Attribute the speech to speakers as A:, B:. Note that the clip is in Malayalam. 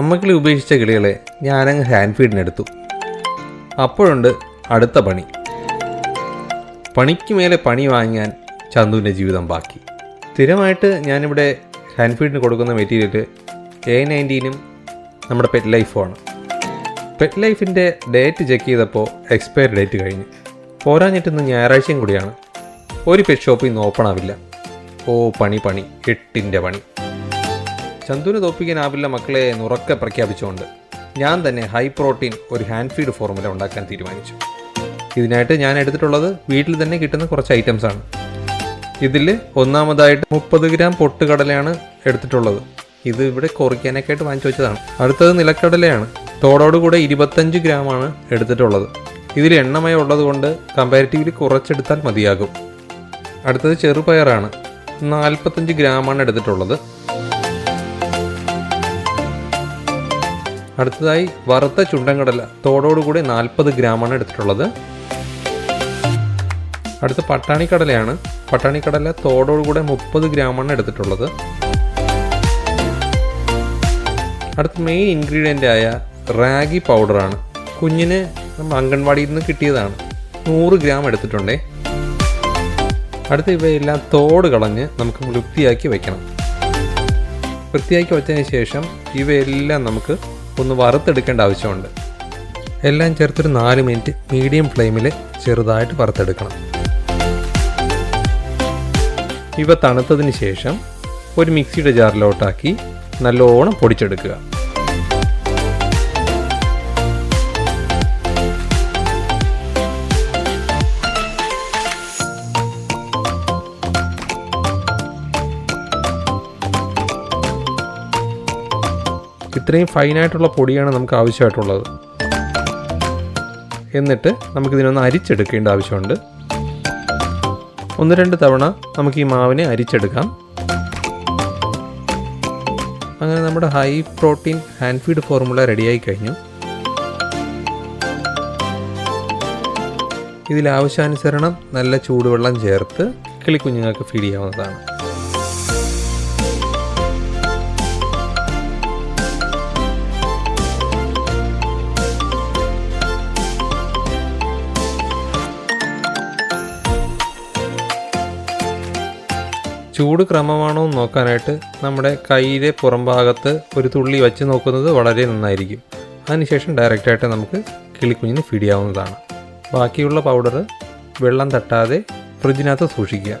A: അമ്മക്കിളി ഉപേക്ഷിച്ച കിളികളെ ഞാനങ്ങ് ഹാൻഡ് ഫീഡിനെടുത്തു. അപ്പോഴുണ്ട് അടുത്ത പണി. പണിക്ക് മേലെ പണി വാങ്ങാൻ ചന്തുവിൻ്റെ ജീവിതം ബാക്കി. സ്ഥിരമായിട്ട് ഞാനിവിടെ ഹാൻഡ് ഫീഡിന് കൊടുക്കുന്ന മെറ്റീരിയൽ A19 നമ്മുടെ പെറ്റ് ലൈഫുമാണ്. പെറ്റ് ലൈഫിൻ്റെ ഡേറ്റ് ചെക്ക് ചെയ്തപ്പോൾ എക്സ്പയറി ഡേറ്റ് കഴിഞ്ഞു. പോരാഞ്ഞിട്ടിന്ന് ഞായറാഴ്ചയും കൂടിയാണ്. ഒരു പെറ്റ് ഷോപ്പിൽ നിന്ന് ഓപ്പൺ ആവില്ല. പണി 8ൻ്റെ പണി. ചന്തുവിനെ തോപ്പിക്കാനാവില്ല മക്കളെ നുറക്കെ പ്രഖ്യാപിച്ചുകൊണ്ട് ഞാൻ തന്നെ ഹൈ പ്രോട്ടീൻ ഒരു ഹാൻഡ് ഫീഡ് ഫോർമുല ഉണ്ടാക്കാൻ തീരുമാനിച്ചു. ഇതിനായിട്ട് ഞാൻ എടുത്തിട്ടുള്ളത് വീട്ടിൽ തന്നെ കിട്ടുന്ന കുറച്ച് ഐറ്റംസാണ്. ഇതിൽ ഒന്നാമതായിട്ട് 30 ഗ്രാം പൊട്ടുകടലയാണ് എടുത്തിട്ടുള്ളത്. ഇത് ഇവിടെ കുറയ്ക്കാനൊക്കെ ആയിട്ട് വാങ്ങിച്ചു വെച്ചതാണ്. അടുത്തത് നിലക്കടലയാണ്. തോടോടുകൂടെ 25 ഗ്രാമാണ് എടുത്തിട്ടുള്ളത്. ഇതിൽ എണ്ണമയം ഉള്ളത് കൊണ്ട് കമ്പാരിറ്റീവ്ലി കുറച്ചെടുത്താൽ മതിയാകും. അടുത്തത് ചെറുപയറാണ്. 45 ഗ്രാമാണ് എടുത്തിട്ടുള്ളത്. അടുത്തതായി വറുത്ത ചുണ്ടൻകടല തോടോടുകൂടി 40 ഗ്രാമാണ് എടുത്തിട്ടുള്ളത്. അടുത്ത പട്ടാണിക്കടലയാണ്. പട്ടാണിക്കടല തോടോടുകൂടെ 30 ഗ്രാമാണ് എടുത്തിട്ടുള്ളത്. അടുത്ത മെയിൻ ഇൻഗ്രീഡിയൻ്റ് ആയ റാഗി പൗഡറാണ്. കുഞ്ഞിന് നമ്മൾ അംഗൻവാടിയിൽ നിന്ന് കിട്ടിയതാണ്. 100 ഗ്രാം എടുത്തിട്ടുണ്ടേ. അടുത്ത ഇവയെല്ലാം തോട് കളഞ്ഞ് നമുക്ക് വൃത്തിയാക്കി വയ്ക്കണം. വൃത്തിയാക്കി വെച്ചതിന് ശേഷം ഇവയെല്ലാം നമുക്ക് ഒന്ന് വറുത്തെടുക്കേണ്ട ആവശ്യമുണ്ട്. എല്ലാം ചേർത്തൊരു 4 മിനിറ്റ് മീഡിയം ഫ്ലെയിമിൽ ചെറുതായിട്ട് വറുത്തെടുക്കണം. ഇവ തണുത്തതിന് ശേഷം ഒരു മിക്സിയുടെ ജാറിലോട്ടാക്കി നല്ലോണം പൊടിച്ചെടുക്കുക. ഇത്രയും ഫൈനായിട്ടുള്ള പൊടിയാണ് നമുക്ക് ആവശ്യമായിട്ടുള്ളത്. എന്നിട്ട് നമുക്കിതിനൊന്ന് അരിച്ചെടുക്കേണ്ട ആവശ്യമുണ്ട്. 1-2 തവണ നമുക്ക് ഈ മാവിനെ അരിച്ചെടുക്കാം. അങ്ങനെ നമ്മുടെ high protein hand feed formula റെഡിയായി കഴിഞ്ഞു. ഇതിൽ ആവശ്യാനുസരണം നല്ല ചൂടുവെള്ളം ചേർത്ത് കിളിക്കുഞ്ഞുങ്ങൾക്ക് ഫീഡ് ചെയ്യാവുന്നതാണ്. ചൂട് ക്രമമാണോ എന്ന് നോക്കാനായിട്ട് നമ്മുടെ കയ്യിലെ പുറം ഭാഗത്ത് ഒരു തുള്ളി വച്ച് നോക്കുന്നത് വളരെ നന്നായിരിക്കും. അതിനുശേഷം ഡയറക്റ്റായിട്ട് നമുക്ക് കിളിക്കുഞ്ഞിന് ഫീഡ് ചെയ്യാവുന്നതാണ്. ബാക്കിയുള്ള പൗഡർ വെള്ളം തട്ടാതെ ഫ്രിഡ്ജിനകത്ത് സൂക്ഷിക്കുക.